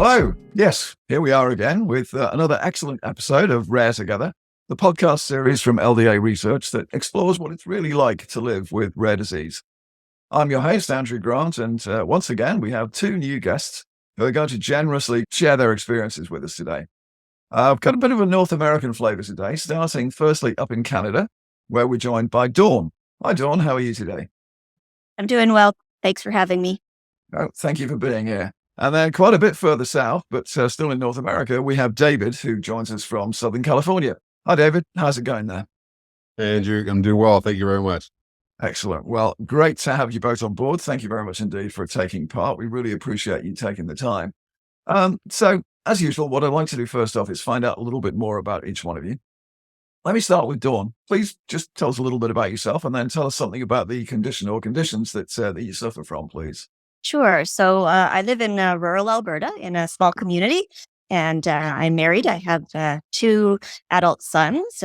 Hello. Yes, here we are again with another excellent episode of Rare Together, the podcast series from LDA Research that explores what it's really like to live with rare disease. I'm your host, Andrew Grant, and once again, we have two new guests who are going to generously share their experiences with us today. I've got a bit of a North American flavor today, starting firstly up in Canada, where we're joined by Dawn. Hi, Dawn. How are you today? I'm doing well. Thanks for having me. Oh, thank you for being here. And then quite a bit further south, but still in North America, we have David, who joins us from Southern California. Hi, David. How's it going there? Hey, Andrew. I'm doing well. Thank you very much. Excellent. Well, great to have you both on board. Thank you very much indeed for taking part. We really appreciate you taking the time. So, as usual, what I'd like to do first off is find out a little bit more about each one of you. Let me start with Dawn. Please just tell us a little bit about yourself and then tell us something about the condition or conditions that you suffer from, please. Sure. So I live in rural Alberta in a small community, and I'm married. I have two adult sons,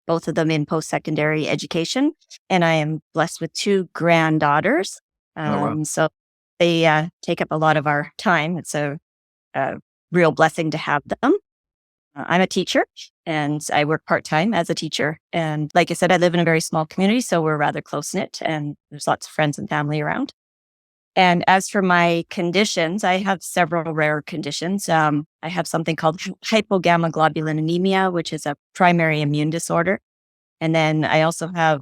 both of them in post-secondary education, and I am blessed with two granddaughters. Wow. So they take up a lot of our time. It's a real blessing to have them. I'm a teacher, and I work part-time as a teacher. And like I said, I live in a very small community, so we're rather close-knit, and there's lots of friends and family around. And as for my conditions, I have several rare conditions. I have something called Hypogammaglobulinemia, which is a primary immune disorder. And then I also have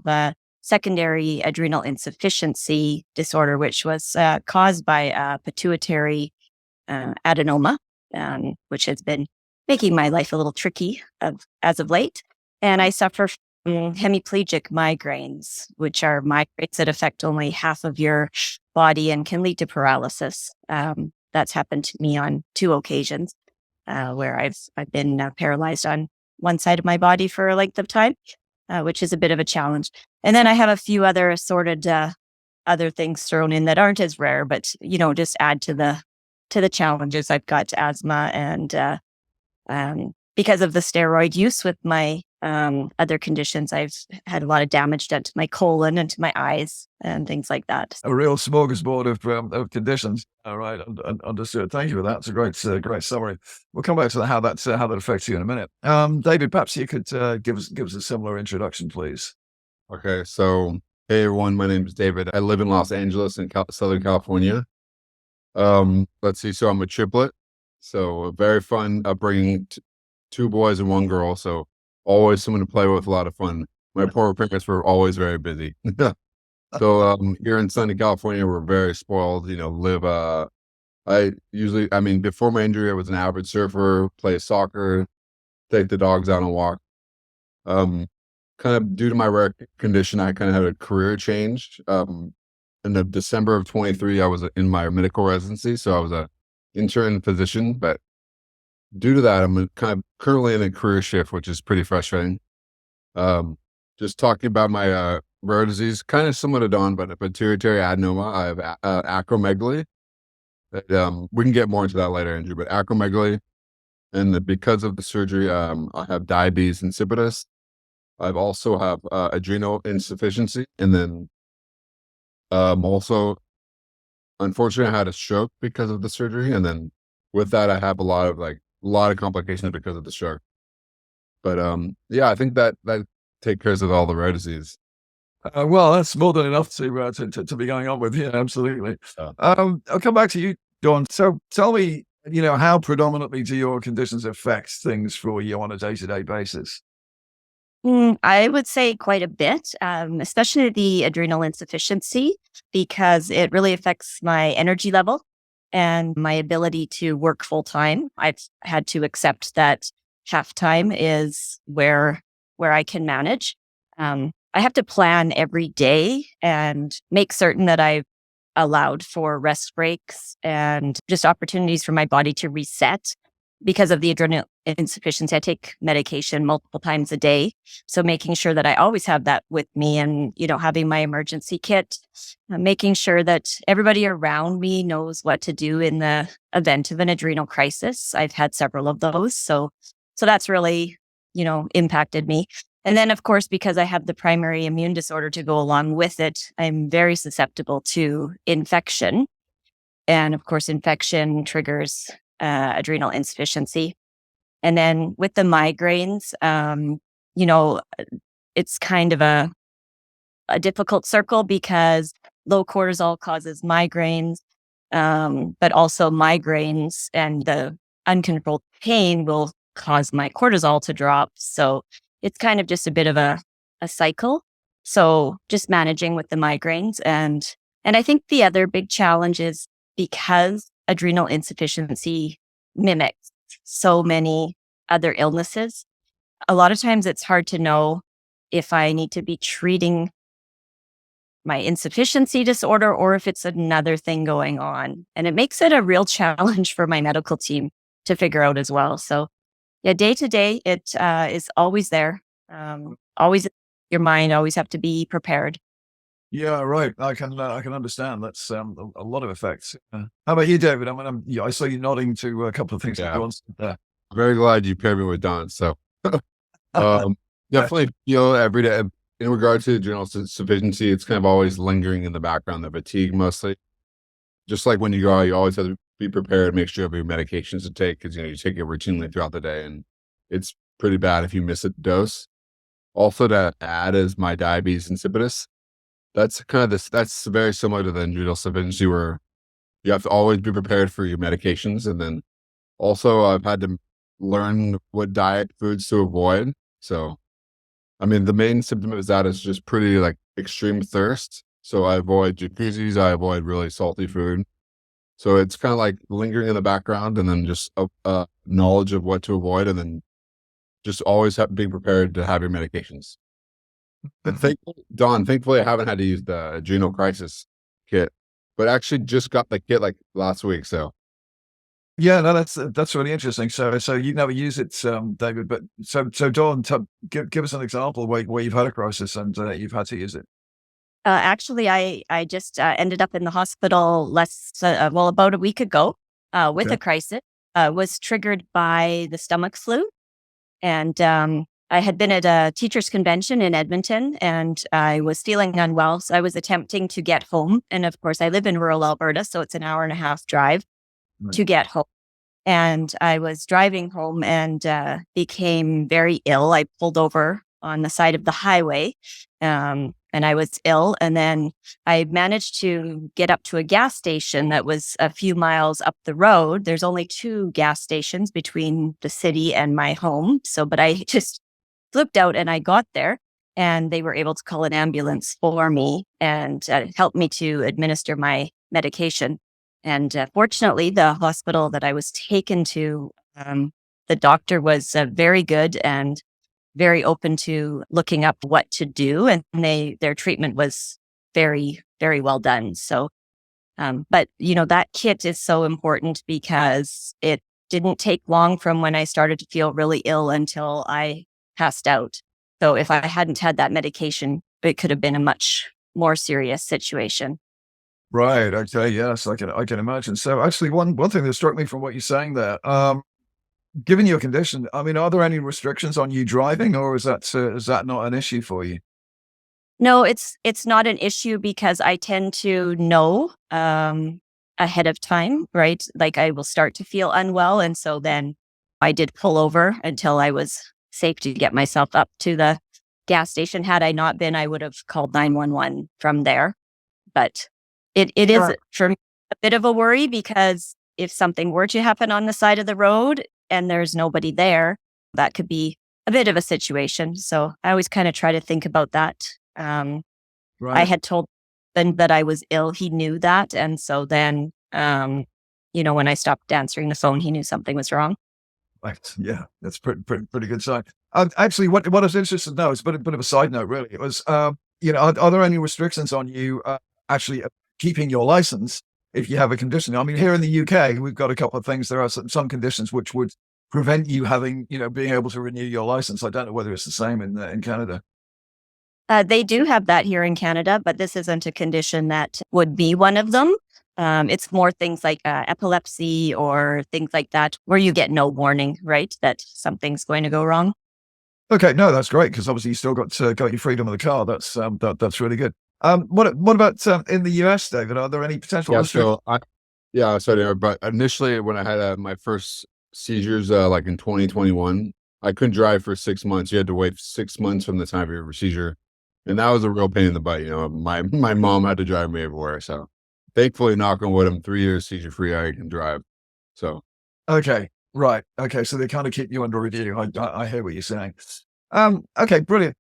secondary adrenal insufficiency disorder, which was caused by pituitary adenoma, which has been making my life a little tricky as of late. And I suffer from hemiplegic migraines, which are migraines that affect only half of your body and can lead to paralysis. That's happened to me on two occasions where I've been paralyzed on one side of my body for a length of time, which is a bit of a challenge. And then I have a few other assorted other things thrown in that aren't as rare, but just add to the challenges. I've got asthma, and because of the steroid use with my other conditions, I've had a lot of damage done to my colon and to my eyes and things like that. A real smorgasbord of conditions. All right, understood. Thank you for that. It's a great summary. We'll come back to how that affects you in a minute. David, perhaps you could give us a similar introduction, please. Okay, so hey everyone, my name is David. I live in Los Angeles in Southern California. Let's see. So I'm a triplet. So a very fun upbringing. Two boys and one girl. So always someone to play with, a lot of fun. My poor parents were always very busy. So here in Southern California, we're very spoiled. Before my injury, I was an avid surfer, play soccer, take the dogs out on a walk. Kind of due to my rare condition, I kind of had a career change. In the December of 23, I was in my medical residency, so I was a intern physician, but due to that, I'm kind of currently in a career shift, which is pretty frustrating. Just talking about my rare disease, kind of similar to Dawn, but a pituitary adenoma. I have acromegaly. We can get more into that later, Andrew, but acromegaly. And because of the surgery, I have diabetes insipidus. I also have adrenal insufficiency. And then also, unfortunately, I had a stroke because of the surgery. And then with that, I have a lot of complications because of the stroke. But I think that take care of all the rare disease. Well, that's more than enough to be going on with. Yeah, absolutely. I'll come back to you, Dawn. So tell me, how predominantly do your conditions affect things for you on a day-to-day basis? I would say quite a bit, especially the adrenal insufficiency, because it really affects my energy level and my ability to work full time. I've had to accept that half time is where I can manage. I have to plan every day and make certain that I've allowed for rest breaks and just opportunities for my body to reset. Because of the adrenal insufficiency, I take medication multiple times a day. So making sure that I always have that with me and, having my emergency kit, making sure that everybody around me knows what to do in the event of an adrenal crisis. I've had several of those. So that's really, impacted me. And then, of course, because I have the primary immune disorder to go along with it, I'm very susceptible to infection. And of course, infection triggers adrenal insufficiency. And then with the migraines, it's kind of a difficult circle because low cortisol causes migraines, but also migraines and the uncontrolled pain will cause my cortisol to drop. So it's kind of just a bit of a cycle. So just managing with the migraines. And I think the other big challenge is because adrenal insufficiency mimics so many other illnesses, a lot of times it's hard to know if I need to be treating my insufficiency disorder or if it's another thing going on. And it makes it a real challenge for my medical team to figure out as well. So yeah, day to day, it is always there. Always in your mind, always have to be prepared. Yeah, right. I can understand. That's a lot of effects. How about you, David? I mean, I saw you nodding to a couple of things that Yeah. go on there. Very glad you paired me with Don. So definitely feel every day in regard to adrenal insufficiency, it's kind of always lingering in the background, the fatigue mostly. Just like when you go out, you always have to be prepared, make sure you have your medications to take because you take it routinely throughout the day, and it's pretty bad if you miss a dose. Also, to add is my diabetes insipidus. That's that's very similar to the adrenal insufficiency where you have to always be prepared for your medications, and then also I've had to learn what diet foods to avoid. So, I mean, the main symptom of that is just pretty like extreme thirst. So I avoid jacuzzis, I avoid really salty food. So it's kind of like lingering in the background, and then just knowledge of what to avoid, and then just always being prepared to have your medications. And thankfully, I haven't had to use the adrenal crisis kit, but actually just got the kit like last week. So Yeah, no, that's really interesting. So you never use it, David, but so Dawn, give us an example where you've had a crisis and you've had to use it. Actually, I just ended up in the hospital about a week ago with Okay. a crisis. Was triggered by the stomach flu. And I had been at a teachers' convention in Edmonton and I was feeling unwell. So I was attempting to get home. And of course, I live in rural Alberta, so it's an hour and a half drive Right. to get home. And I was driving home and became very ill. I pulled over on the side of the highway and I was ill. And then I managed to get up to a gas station that was a few miles up the road. There's only 2 gas stations between the city and my home. But I just flipped out and I got there and they were able to call an ambulance for me and help me to administer my medication. And fortunately, the hospital that I was taken to, the doctor was very good and very open to looking up what to do. And their treatment was very, very well done. So, but that kit is so important because it didn't take long from when I started to feel really ill until I passed out. So if I hadn't had that medication, it could have been a much more serious situation. Right. Okay. Yes, I can imagine. So actually, one thing that struck me from what you're saying there, given your condition, I mean, are there any restrictions on you driving, or is that not an issue for you? No, it's not an issue because I tend to know ahead of time, right? Like I will start to feel unwell. And so then I did pull over until I was safe to get myself up to the gas station. Had I not been, I would have called 911 from there. But it is Sure. for me a bit of a worry because if something were to happen on the side of the road and there's nobody there, that could be a bit of a situation. So I always kind of try to think about that. I Right. had told him that I was ill. He knew that. And so then, when I stopped answering the phone, he knew something was wrong. Right. Yeah, that's pretty good sign. Actually, what I was interested to know is a bit of a side note, really. It was, are there any restrictions on you actually keeping your license if you have a condition? I mean, here in the UK, we've got a couple of things. There are some conditions which would prevent you having, being able to renew your license. I don't know whether it's the same in Canada. They do have that here in Canada, but this isn't a condition that would be one of them. It's more things like epilepsy or things like that, where you get no warning, right, that something's going to go wrong. Okay, no, that's great because obviously you still got your freedom of the car. That's really good. What about in the US, David? Are there any potential yeah, restrictions? so Yeah, so but initially when I had my first seizures, like in 2021, I couldn't drive for 6 months. You had to wait 6 months from the time of your seizure, and that was a real pain in the butt. My mom had to drive me everywhere. So thankfully, knock on wood, I'm 3 years seizure free. I can drive. So Okay, right. Okay, so they kind of keep you under review. I hear what you're saying. Okay, brilliant.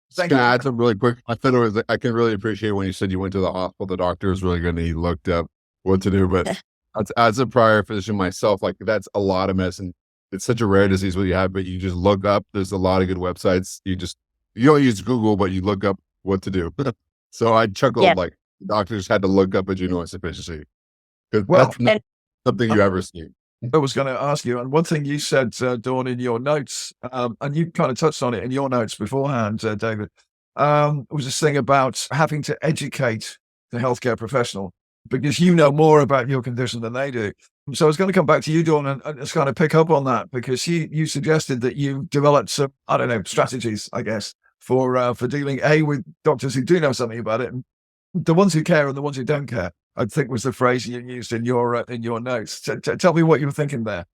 just Thank gonna you. add something really quick. I thought I can really appreciate when you said you went to the hospital. The doctor was really good and he looked up what to do. But as a prior physician myself, like that's a lot of medicine. It's such a rare disease what you have, but you just look up. There's a lot of good websites. You don't use Google, but you look up what to do. So I Yeah. chuckled like doctors had to look up adrenal insufficiency because Well, that's not something you ever see. I was going to ask you, and one thing you said, Dawn, in your notes, and you kind of touched on it in your notes beforehand, David, was this thing about having to educate the healthcare professional because you know more about your condition than they do. So I was going to come back to you, Dawn, and just kind of pick up on that because you suggested that you developed some, I don't know, strategies, I guess, for dealing with doctors who do know something about it, and the ones who care and the ones who don't care. I think was the phrase you used in your notes. Tell me what you were thinking there.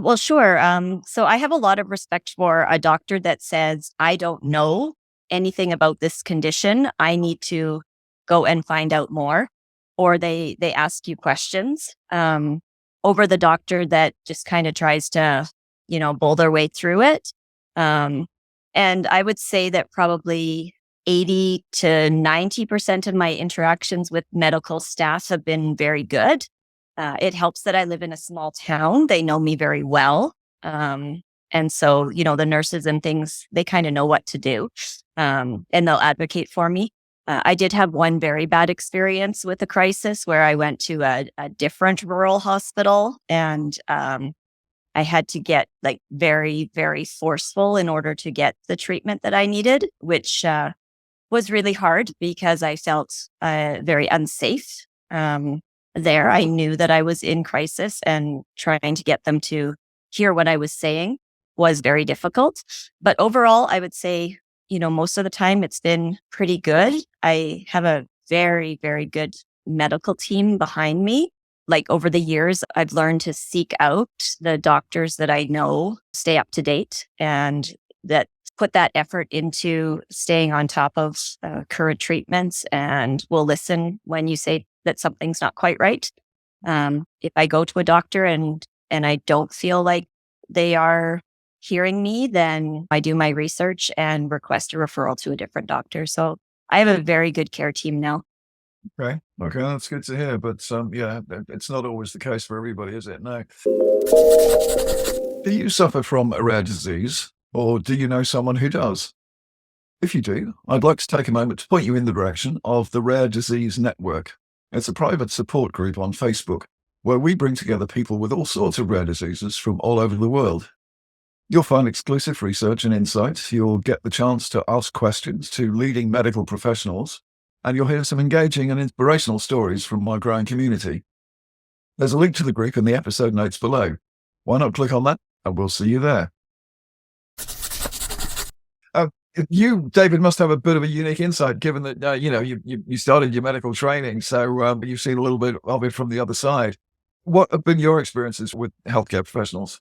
Well, sure. So I have a lot of respect for a doctor that says, I don't know anything about this condition. I need to go and find out more. Or they ask you questions over the doctor that just kind of tries to, bowl their way through it. And I would say that probably 80 to 90% of my interactions with medical staff have been very good. It helps that I live in a small town. They know me very well. And so, the nurses and things, they kind of know what to do. And they'll advocate for me. I did have one very bad experience with a crisis where I went to a different rural hospital and I had to get like very, very forceful in order to get the treatment that I needed, which was really hard because I felt very unsafe. There, I knew that I was in crisis and trying to get them to hear what I was saying was very difficult. But overall, I would say, most of the time it's been pretty good. I have a very, very good medical team behind me. Like over the years, I've learned to seek out the doctors that I know, stay up to date, and that put that effort into staying on top of current treatments and will listen when you say that something's not quite right. If I go to a doctor and I don't feel like they are hearing me, then I do my research and request a referral to a different doctor. So I have a very good care team now. Okay, that's good to hear. But yeah, it's not always the case for everybody, is it? No. Do you suffer from a rare disease, or do you know someone who does? If you do, I'd like to take a moment to point you in the direction of the Rare Disease Network. It's a private support group on Facebook where we bring together people with all sorts of rare diseases from all over the world. You'll find exclusive research and insights. You'll get the chance to ask questions to leading medical professionals, and you'll hear some engaging and inspirational stories from my growing community. There's a link to the group in the episode notes below. Why not click on that, and we'll see you there. You, David, must have a bit of a unique insight, given that you started your medical training, so you've seen a little bit of it from the other side. What have been your experiences with healthcare professionals?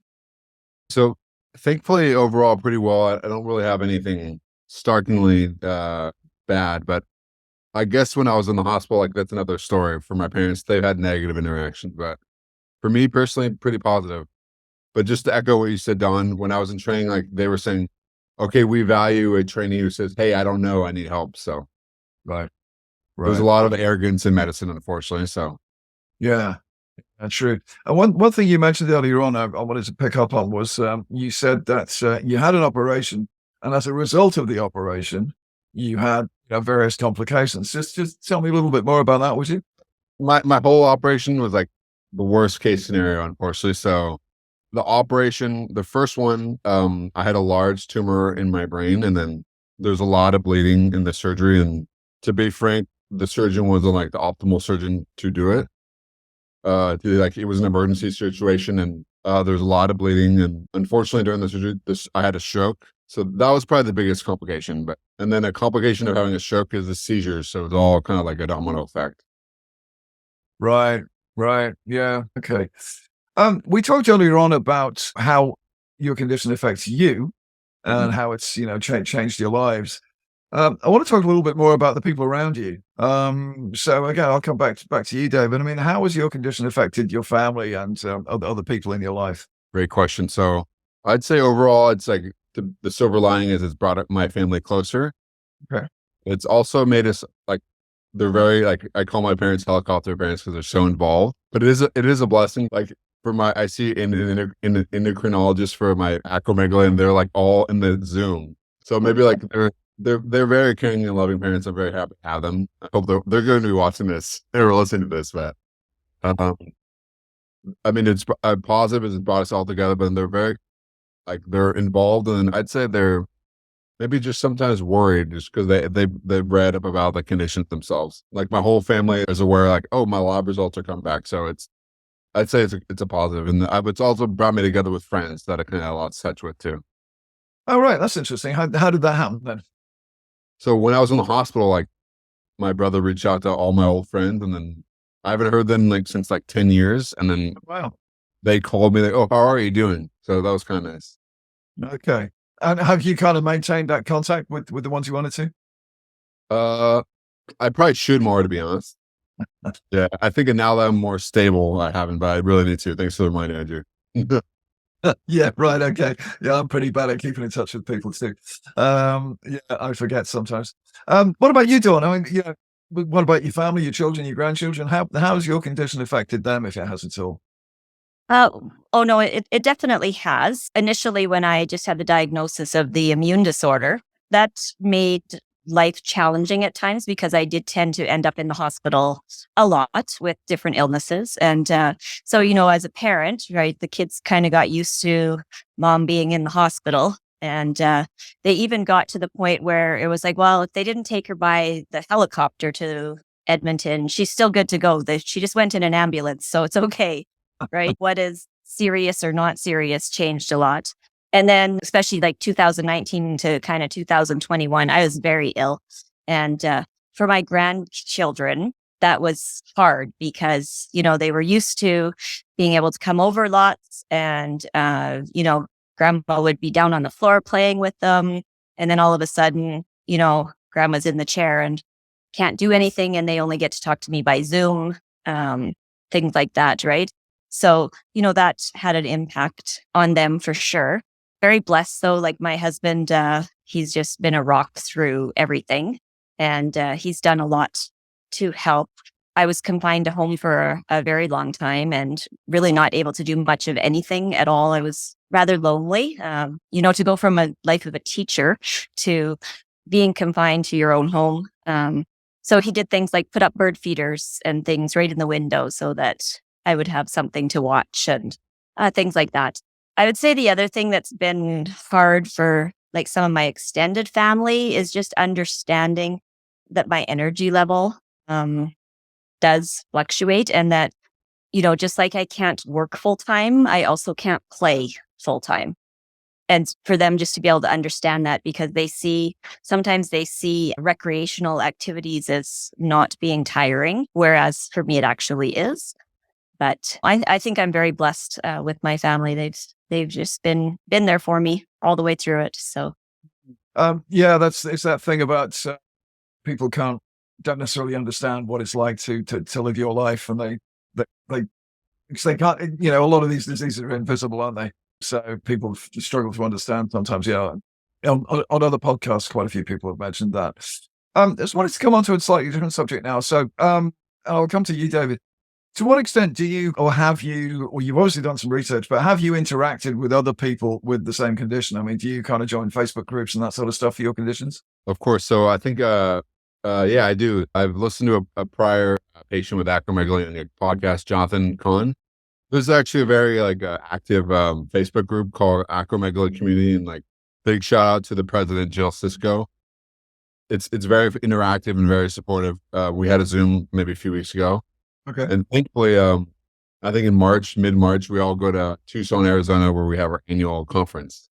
So thankfully, overall, pretty well. I don't really have anything starkly bad, but I guess when I was in the hospital, like that's another story. For my parents, they've had negative interactions, but for me personally, pretty positive. But just to echo what you said, Don, when I was in training, like they were saying, okay, we value a trainee who says, hey, I don't know, I need help. So Right. there's a lot of arrogance in medicine, unfortunately. So Yeah, that's true. And one thing you mentioned earlier on, I wanted to pick up on was you said that you had an operation, and as a result of the operation, you had various complications. Just tell me a little bit more about that, would you? my whole operation was like the worst case scenario, unfortunately. So the operation, the first one, I had a large tumor in my brain, and then there's a lot of bleeding in the surgery. And to be frank, the surgeon wasn't like the optimal surgeon to do it. It was an emergency situation, and there's a lot of bleeding. And unfortunately, during the surgery, I had a stroke. So that was probably the biggest complication. And then a complication of having a stroke is the seizures. So it's all kind of like a domino effect. Right. Right. Yeah. Okay. We talked earlier on about how your condition affects you and how it's, changed your lives. I want to talk a little bit more about the people around you. So again, I'll come back to you, David. I mean, how has your condition affected your family and other people in your life? Great question. So I'd say overall, it's like the silver lining is it's brought up my family closer. Okay. It's also made us like, they're very like, I call my parents helicopter parents because they're so involved, but it is a blessing. Like I see in an endocrinologist for my acromegaly, and they're like all in the Zoom. So maybe like they're very caring and loving parents. I'm very happy to have them. I hope they're going to be watching this or listening to this, but I mean, it's positive. It's brought us all together, but they're very like, they're involved, and I'd say they're maybe just sometimes worried just because they've read up about the conditions themselves. Like my whole family is aware, like, oh, my lab results are coming back. So I'd say it's a positive. And it's also brought me together with friends that I kind of had a lot of touch with too. Oh, right. That's interesting. How did that happen then? So when I was in the hospital, like my brother reached out to all my old friends, and then I haven't heard them like since like 10 years. And then Wow. they called me like, oh, how are you doing? So that was kind of nice. Okay. And have you kind of maintained that contact with the ones you wanted to? I probably should more, to be honest. Yeah, I think now that I'm more stable, I haven't, but I really need to. Thanks for the reminder, Andrew. Yeah, right. Okay. Yeah, I'm pretty bad at keeping in touch with people too. Yeah, I forget sometimes. What about you, Dawn? I mean, what about your family, your children, your grandchildren? How has your condition affected them, if it has at all? Oh no, it definitely has. Initially, when I just had the diagnosis of the immune disorder, that made life challenging at times because I did tend to end up in the hospital a lot with different illnesses. And so, as a parent, right, the kids kind of got used to mom being in the hospital. And they even got to the point where it was like, well, if they didn't take her by the helicopter to Edmonton, she's still good to go. She just went in an ambulance, so it's okay. Right? What is serious or not serious changed a lot. And then especially like 2019 to kind of 2021, I was very ill. And for my grandchildren, that was hard because, they were used to being able to come over lots and, grandma would be down on the floor playing with them. And then all of a sudden, grandma's in the chair and can't do anything. And they only get to talk to me by Zoom, things like that. Right? So, that had an impact on them for sure. Very blessed though. Like my husband, he's just been a rock through everything. And he's done a lot to help. I was confined to home for a very long time and really not able to do much of anything at all. I was rather lonely, to go from a life of a teacher to being confined to your own home. So he did things like put up bird feeders and things right in the window so that I would have something to watch and things like that. I would say the other thing that's been hard for like some of my extended family is just understanding that my energy level does fluctuate and that, just like I can't work full time, I also can't play full time. And for them just to be able to understand that because sometimes they see recreational activities as not being tiring, whereas for me it actually is. But I think I'm very blessed with my family. They've just been there for me all the way through it. So, yeah, it's that thing about people don't necessarily understand what it's like to live your life, and they because they can't. A lot of these diseases are invisible, aren't they? So people struggle to understand sometimes. Yeah, on other podcasts, quite a few people have mentioned that. I just wanted to come on to a slightly different subject now. So, I'll come to you, David. To what extent do you, or you've obviously done some research, but have you interacted with other people with the same condition? I mean, do you kind of join Facebook groups and that sort of stuff for your conditions? Of course. So I think, yeah, I do. I've listened to a prior patient with acromegaly on a podcast, Jonathan Kahn. There's actually a very active Facebook group called Acromegaly Community, and big shout out to the president, Jill Sisko. It's very interactive and very supportive. We had a Zoom maybe a few weeks ago. Okay. And thankfully, I think in mid-March, we all go to Tucson, Arizona, where we have our annual conference.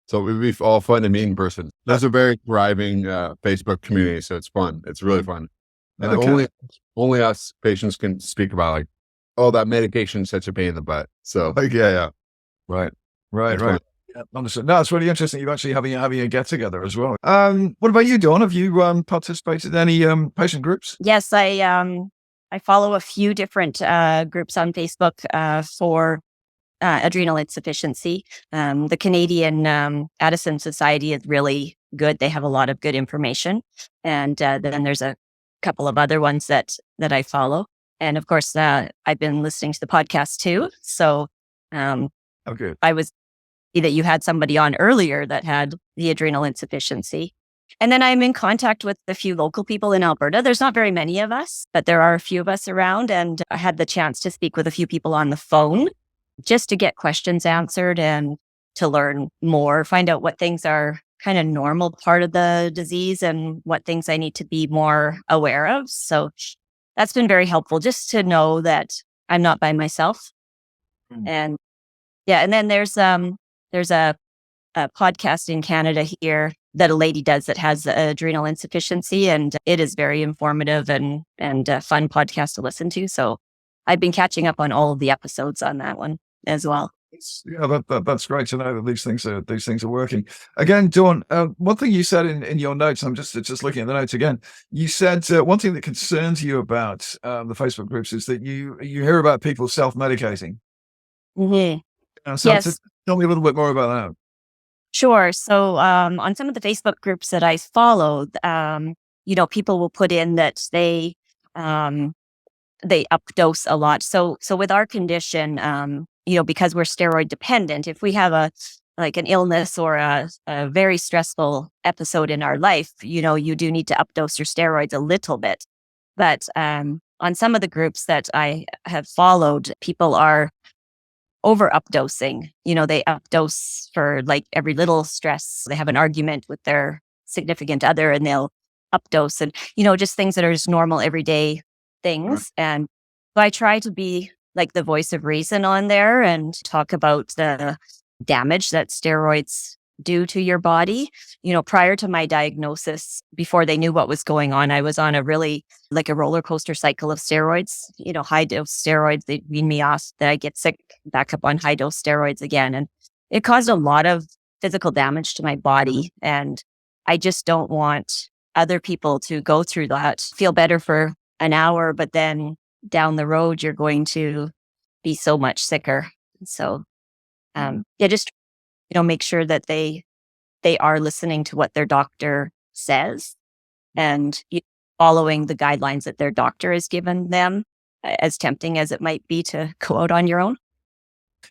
So it would be all fun to meet in person. There's a very thriving Facebook community, so it's fun. It's really fun. And only us patients can speak about oh, that medication is such a pain in the butt. So Like, yeah. Right. that's fine. Yeah, understood. No, it's really interesting. You're actually having a get together as well. What about you, Dawn? Have you participated in any patient groups? Yes, I follow a few different groups on Facebook for adrenal insufficiency. The Canadian Addison Society is really good. They have a lot of good information, and then there's a couple of other ones that I follow. And of course, I've been listening to the podcast too. So Okay. I was that you had somebody on earlier that had the adrenal insufficiency. And then I'm in contact with a few local people in Alberta. There's not very many of us, but there are a few of us around. And I had the chance to speak with a few people on the phone just to get questions answered and to learn more, find out what things are kind of normal part of the disease and what things I need to be more aware of. So that's been very helpful just to know that I'm not by myself. And yeah, and then there's a podcast in Canada here that a lady does that has adrenal insufficiency, and it is very informative and a fun podcast to listen to. So I've been catching up on all of the episodes on that one as well. Yeah, that's great to know that these things are working. Again, Dawn, one thing you said in your notes, I'm just looking at the notes again. You said one thing that concerns you about the Facebook groups is that you hear about people self-medicating. Mm-hmm. So Yes. tell me a little bit more about that. Sure. So on some of the Facebook groups that I followed, people will put in that they updose a lot. So with our condition, because we're steroid dependent, if we have an illness or a very stressful episode in our life, you do need to updose your steroids a little bit. But on some of the groups that I have followed, people are over updosing. They updose for like every little stress. They have an argument with their significant other and they'll updose and, just things that are just normal everyday things. And so I try to be like the voice of reason on there and talk about the damage that steroids do to your body. Prior to my diagnosis, before they knew what was going on, I was on a really like a roller coaster cycle of steroids, high dose steroids. They wean me off, then I get sick, back up on high dose steroids again. And it caused a lot of physical damage to my body. And I just don't want other people to go through that, feel better for an hour, but then down the road, you're going to be so much sicker. So, just make sure that they are listening to what their doctor says and following the guidelines that their doctor has given them, as tempting as it might be to go out on your own.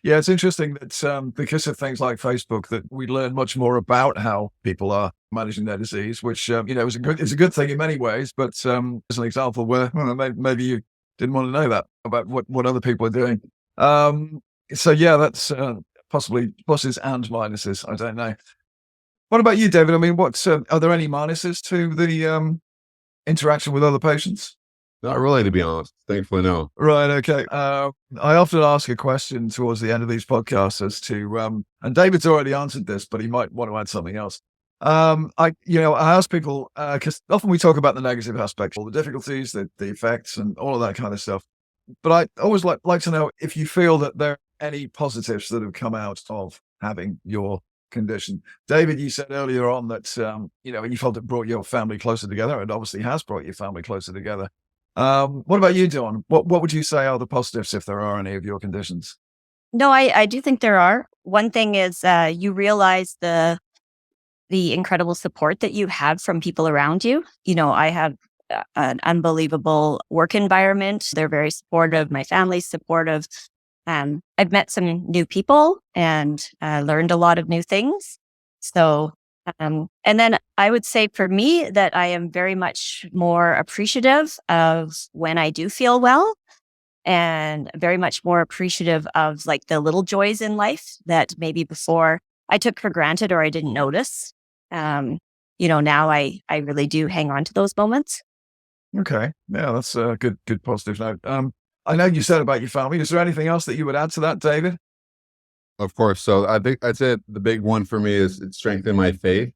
Yeah, it's interesting that because of things like Facebook, that we learn much more about how people are managing their disease, which is a good thing in many ways. But as an example, where maybe you didn't want to know that about what other people are doing. So yeah, that's possibly pluses and minuses. I don't know. What about you, David? I mean, are there any minuses to the interaction with other patients? Not really, to be honest. Thankfully, no. Right. Okay. I often ask a question towards the end of these podcasts as to, and David's already answered this, but he might want to add something else. I ask people, because often we talk about the negative aspects, all the difficulties, the effects and all of that kind of stuff. But I always like to know if you feel that there are any positives that have come out of having your condition. David, you said earlier on that, you felt it brought your family closer together. It obviously has brought your family closer together. What about you, Dawn? What would you say are the positives, if there are any, of your conditions? No, I do think there are. One thing is you realize the incredible support that you have from people around you. I have an unbelievable work environment. They're very supportive. My family's supportive. I've met some new people and learned a lot of new things. So, and then I would say for me that I am very much more appreciative of when I do feel well, and very much more appreciative of like the little joys in life that maybe before I took for granted or I didn't notice. Now I really do hang on to those moments. Okay. Yeah, that's a good positive note. I know you said about your family. Is there anything else that you would add to that, David? Of course. So I think I'd say the big one for me is it strengthened my faith.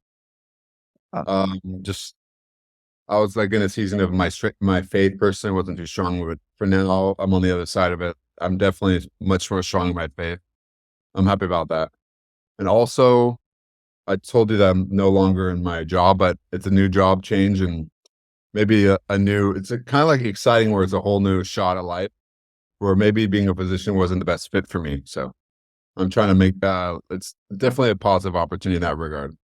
I was like in a season of my faith personally wasn't too strong with it. For now, I'm on the other side of it. I'm definitely much more strong in my faith. I'm happy about that. And also, I told you that I'm no longer in my job, but it's a new job change and maybe a new, it's kind of like exciting where it's a whole new shot at life, where maybe being a physician wasn't the best fit for me. So I'm trying to make, it's definitely a positive opportunity in that regard.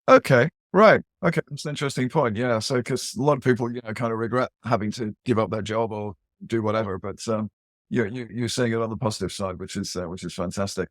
Okay, right. Okay, that's an interesting point. Yeah, so because a lot of people, kind of regret having to give up their job or do whatever, but you're seeing it on the positive side, which is fantastic.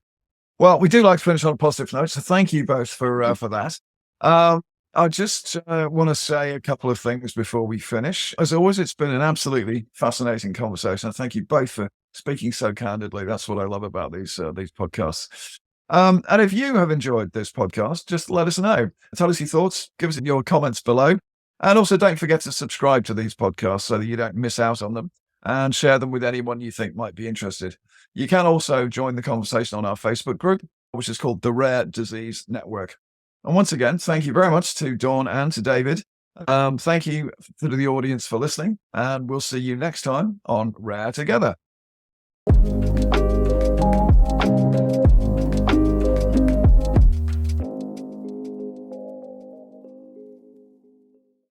Well, we do like to finish on a positive note, so thank you both for that. I just want to say a couple of things before we finish. As always, it's been an absolutely fascinating conversation. Thank you both for speaking so candidly. That's what I love about these podcasts. And if you have enjoyed this podcast, just let us know. Tell us your thoughts. Give us your comments below. And also don't forget to subscribe to these podcasts so that you don't miss out on them, and share them with anyone you think might be interested. You can also join the conversation on our Facebook group, which is called the Rare Disease Network. And once again, thank you very much to Dawn and to David. Thank you to the audience for listening, and we'll see you next time on Rare Together.